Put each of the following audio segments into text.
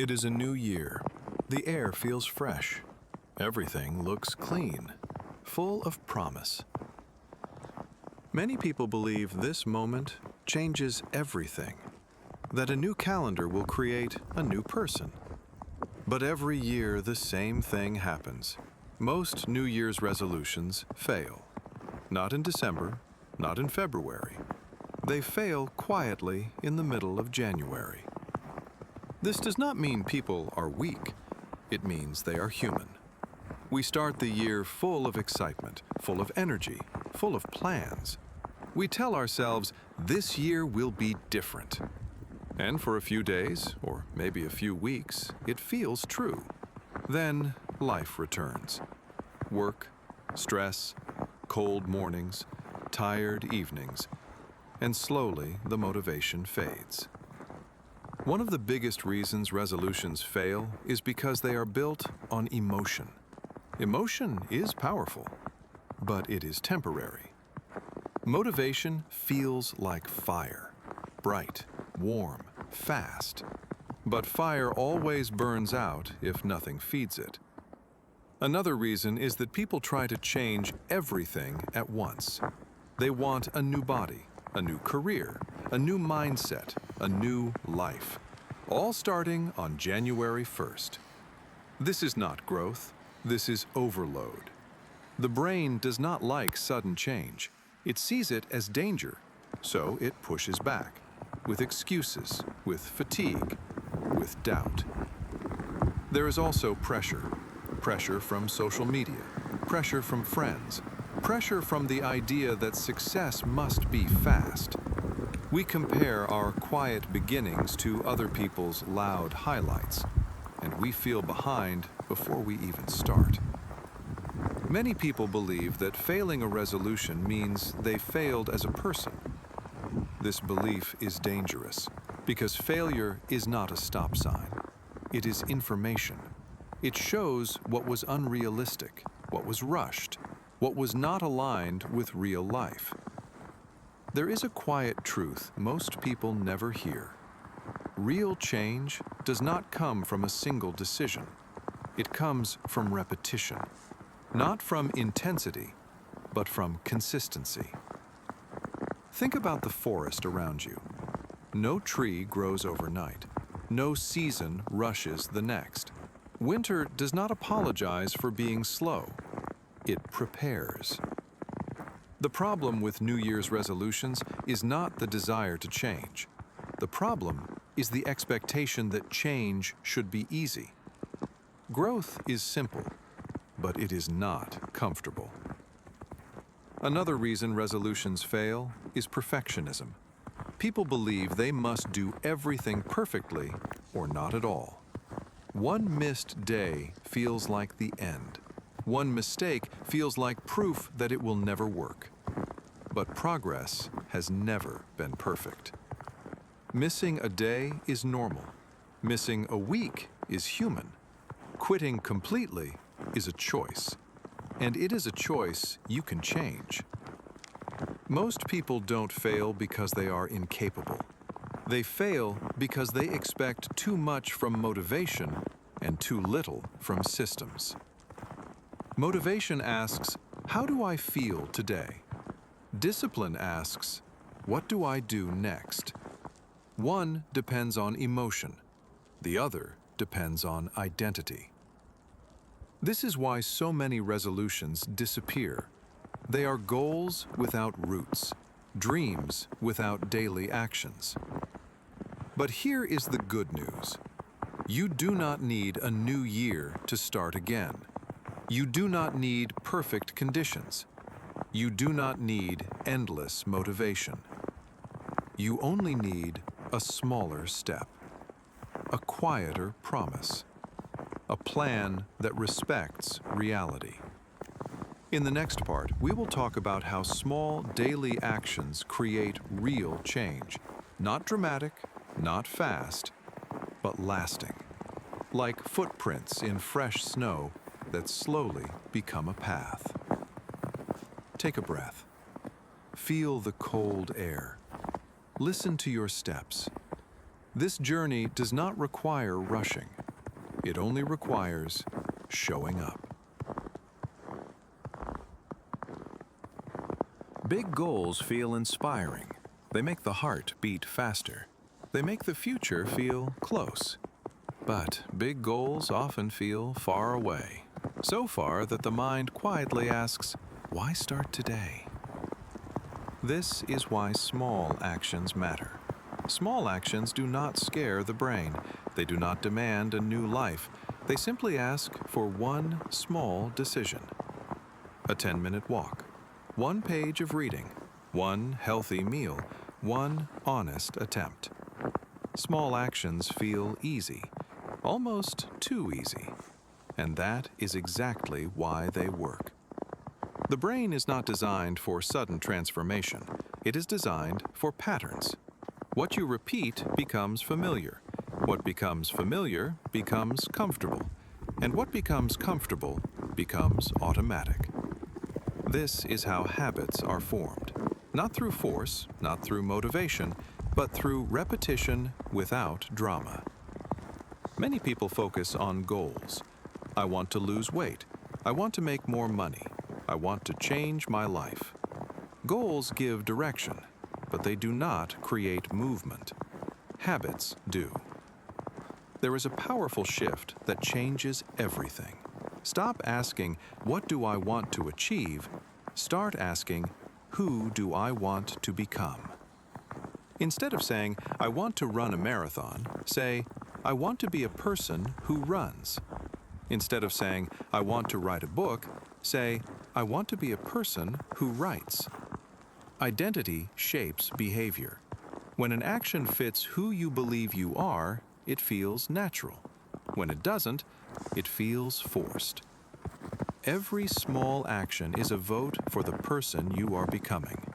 It is a new year. The air feels fresh. Everything looks clean, full of promise. Many people believe this moment changes everything, that a new calendar will create a new person. But every year the same thing happens. Most New Year's resolutions fail. Not in December, not in February. They fail quietly in the middle of January. This does not mean people are weak. It means they are human. We start the year full of excitement, full of energy, full of plans. We tell ourselves, this year will be different. And for a few days, or maybe a few weeks, it feels true. Then life returns. Work, stress, cold mornings, tired evenings, and slowly the motivation fades. One of the biggest reasons resolutions fail is because they are built on emotion. Emotion is powerful, but it is temporary. Motivation feels like fire, bright, warm, fast. But fire always burns out if nothing feeds it. Another reason is that people try to change everything at once. They want a new body, a new career, a new mindset, a new life, all starting on January 1st. This is not growth, this is overload. The brain does not like sudden change. It sees it as danger, so it pushes back, with excuses, with fatigue, with doubt. There is also pressure. Pressure from social media, pressure from friends, pressure from the idea that success must be fast. We compare our quiet beginnings to other people's loud highlights, and we feel behind before we even start. Many people believe that failing a resolution means they failed as a person. This belief is dangerous because failure is not a stop sign. It is information. It shows what was unrealistic, what was rushed, what was not aligned with real life. There is a quiet truth most people never hear. Real change does not come from a single decision. It comes from repetition, not from intensity, but from consistency. Think about the forest around you. No tree grows overnight. No season rushes the next. Winter does not apologize for being slow. It prepares. The problem with New Year's resolutions is not the desire to change. The problem is the expectation that change should be easy. Growth is simple, but it is not comfortable. Another reason resolutions fail is perfectionism. People believe they must do everything perfectly or not at all. One missed day feels like the end. One mistake feels like proof that it will never work. But progress has never been perfect. Missing a day is normal. Missing a week is human. Quitting completely is a choice. And it is a choice you can change. Most people don't fail because they are incapable. They fail because they expect too much from motivation and too little from systems. Motivation asks, how do I feel today? Discipline asks, what do I do next? One depends on emotion. The other depends on identity. This is why so many resolutions disappear. They are goals without roots, dreams without daily actions. But here is the good news. You do not need a new year to start again. You do not need perfect conditions. You do not need endless motivation. You only need a smaller step, a quieter promise, a plan that respects reality. In the next part, we will talk about how small daily actions create real change. Not dramatic, not fast, but lasting. Like footprints in fresh snow that slowly become a path. Take a breath. Feel the cold air. Listen to your steps. This journey does not require rushing. It only requires showing up. Big goals feel inspiring. They make the heart beat faster. They make the future feel close. But big goals often feel far away, so far that the mind quietly asks, why start today? This is why small actions matter. Small actions do not scare the brain. They do not demand a new life. They simply ask for one small decision. A 10-minute walk, one page of reading, one healthy meal, one honest attempt. Small actions feel easy, almost too easy, and that is exactly why they work. The brain is not designed for sudden transformation. It is designed for patterns. What you repeat becomes familiar. What becomes familiar becomes comfortable. And what becomes comfortable becomes automatic. This is how habits are formed. Not through force, not through motivation, but through repetition without drama. Many people focus on goals. I want to lose weight. I want to make more money. I want to change my life. Goals give direction, but they do not create movement. Habits do. There is a powerful shift that changes everything. Stop asking, what do I want to achieve? Start asking, who do I want to become? Instead of saying, I want to run a marathon, say, I want to be a person who runs. Instead of saying, I want to write a book, say, I want to be a person who writes. Identity shapes behavior. When an action fits who you believe you are, it feels natural. When it doesn't, it feels forced. Every small action is a vote for the person you are becoming.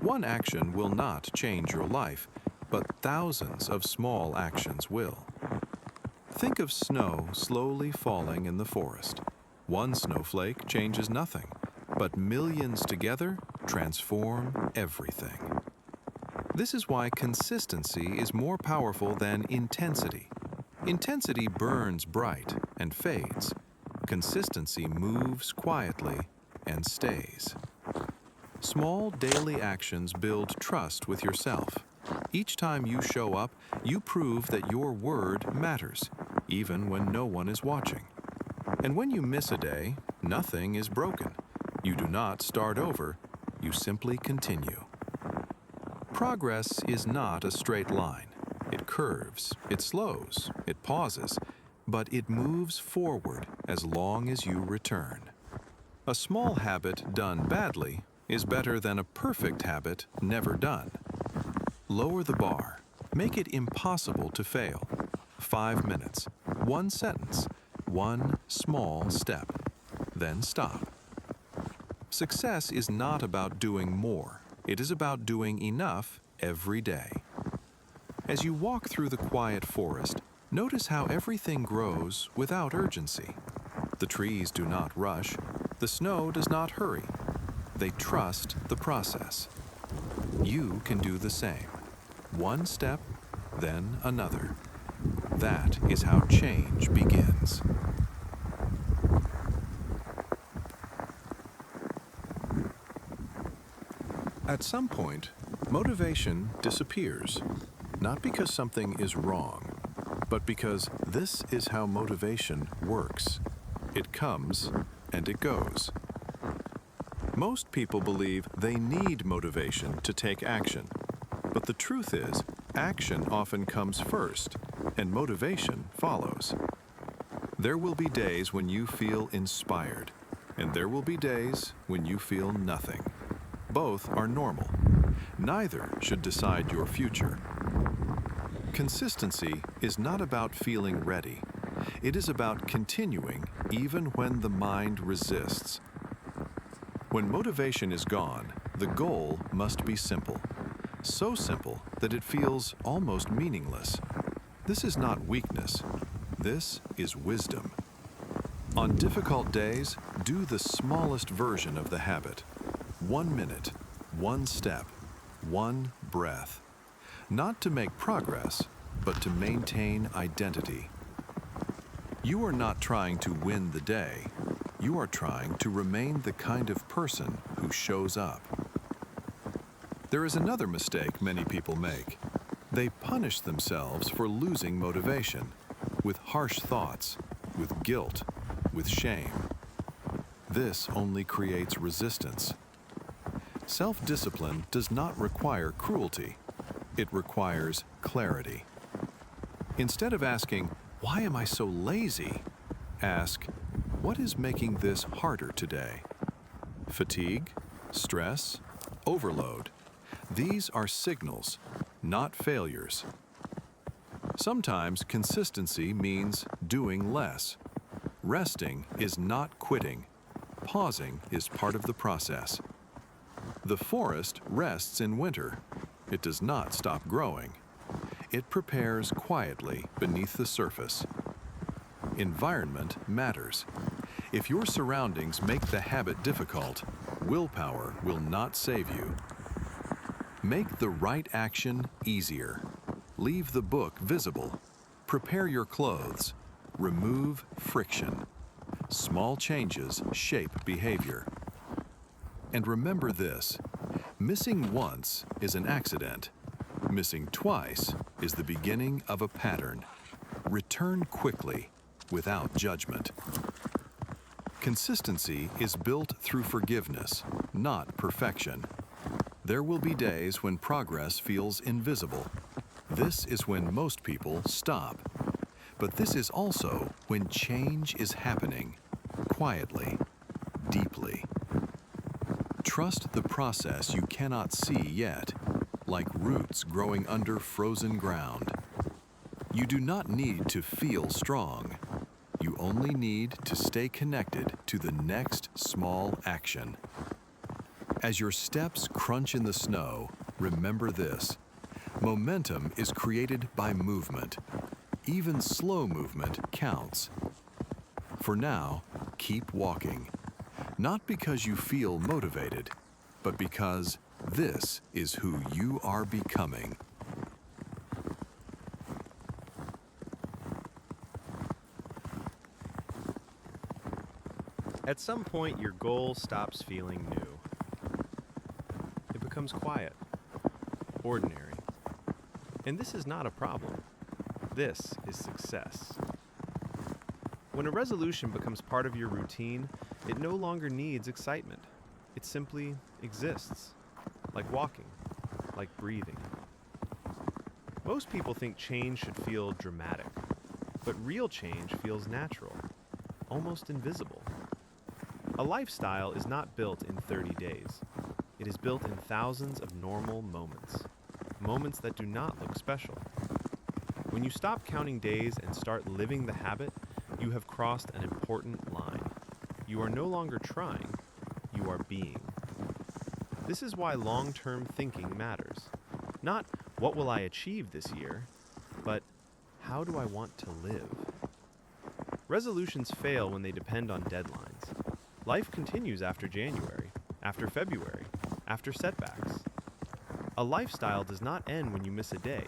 One action will not change your life, but thousands of small actions will. Think of snow slowly falling in the forest. One snowflake changes nothing, but millions together transform everything. This is why consistency is more powerful than intensity. Intensity burns bright and fades. Consistency moves quietly and stays. Small daily actions build trust with yourself. Each time you show up, you prove that your word matters, even when no one is watching. And when you miss a day, nothing is broken. You do not start over, you simply continue. Progress is not a straight line. It curves, it slows, it pauses, but it moves forward as long as you return. A small habit done badly is better than a perfect habit never done. Lower the bar. Make it impossible to fail. 5 minutes, one sentence, one small step. Then stop. Success is not about doing more. It is about doing enough every day. As you walk through the quiet forest, notice how everything grows without urgency. The trees do not rush. The snow does not hurry. They trust the process. You can do the same. One step, then another. That is how change begins. At some point, motivation disappears, not because something is wrong, but because this is how motivation works. It comes and it goes. Most people believe they need motivation to take action, but the truth is, action often comes first, and motivation follows. There will be days when you feel inspired, and there will be days when you feel nothing. Both are normal. Neither should decide your future. Consistency is not about feeling ready. It is about continuing even when the mind resists. When motivation is gone, the goal must be simple. So simple that it feels almost meaningless. This is not weakness. This is wisdom. On difficult days, do the smallest version of the habit. 1 minute, one step, one breath. Not to make progress, but to maintain identity. You are not trying to win the day. You are trying to remain the kind of person who shows up. There is another mistake many people make. They punish themselves for losing motivation, with harsh thoughts, with guilt, with shame. This only creates resistance. Self-discipline does not require cruelty. It requires clarity. Instead of asking, "Why am I so lazy?" ask, "What is making this harder today?" Fatigue, stress, overload. These are signals, not failures. Sometimes consistency means doing less. Resting is not quitting. Pausing is part of the process. The forest rests in winter. It does not stop growing. It prepares quietly beneath the surface. Environment matters. If your surroundings make the habit difficult, willpower will not save you. Make the right action easier. Leave the book visible. Prepare your clothes. Remove friction. Small changes shape behavior. And remember this: missing once is an accident. Missing twice is the beginning of a pattern. Return quickly, without judgment. Consistency is built through forgiveness, not perfection. There will be days when progress feels invisible. This is when most people stop. But this is also when change is happening, quietly, deeply. Trust the process you cannot see yet, like roots growing under frozen ground. You do not need to feel strong. You only need to stay connected to the next small action. As your steps crunch in the snow, remember this: momentum is created by movement. Even slow movement counts. For now, keep walking. Not because you feel motivated, but because this is who you are becoming. At some point, your goal stops feeling new. It becomes quiet, ordinary. And this is not a problem. This is success. When a resolution becomes part of your routine, it no longer needs excitement. It simply exists, like walking, like breathing. Most people think change should feel dramatic, but real change feels natural, almost invisible. A lifestyle is not built in 30 days. It is built in thousands of normal moments, moments that do not look special. When you stop counting days and start living the habit, you have crossed an important line. You are no longer trying, you are being. This is why long-term thinking matters. Not what will I achieve this year, but how do I want to live? Resolutions fail when they depend on deadlines. Life continues after January, after February, after setbacks. A lifestyle does not end when you miss a day.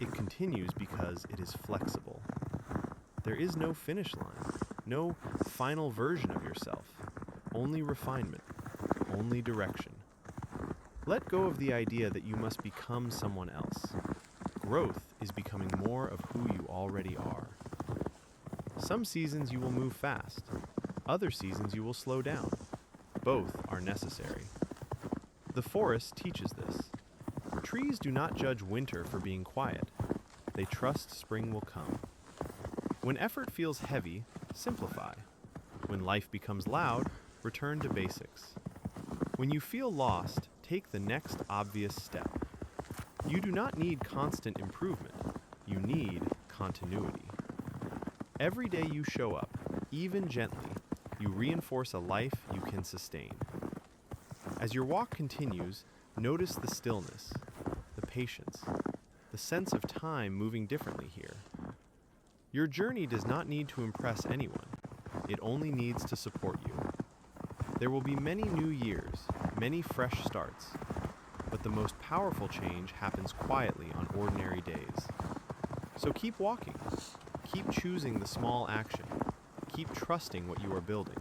It continues because it is flexible. There is no finish line, no final version of yourself, only refinement, only direction. Let go of the idea that you must become someone else. Growth is becoming more of who you already are. Some seasons you will move fast. Other seasons you will slow down. Both are necessary. The forest teaches this. Trees do not judge winter for being quiet. They trust spring will come. When effort feels heavy, simplify. When life becomes loud, return to basics. When you feel lost, take the next obvious step. You do not need constant improvement. You need continuity. Every day you show up, even gently, you reinforce a life you can sustain. As your walk continues, notice the stillness, the patience, the sense of time moving differently here. Your journey does not need to impress anyone. It only needs to support you. There will be many new years, many fresh starts, but the most powerful change happens quietly on ordinary days. So keep walking. Keep choosing the small action. Keep trusting what you are building.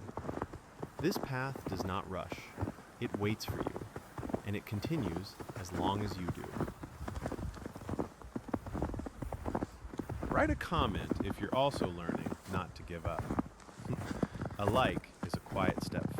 This path does not rush. It waits for you, and it continues as long as you do. Write a comment if you're also learning not to give up. A like is a quiet step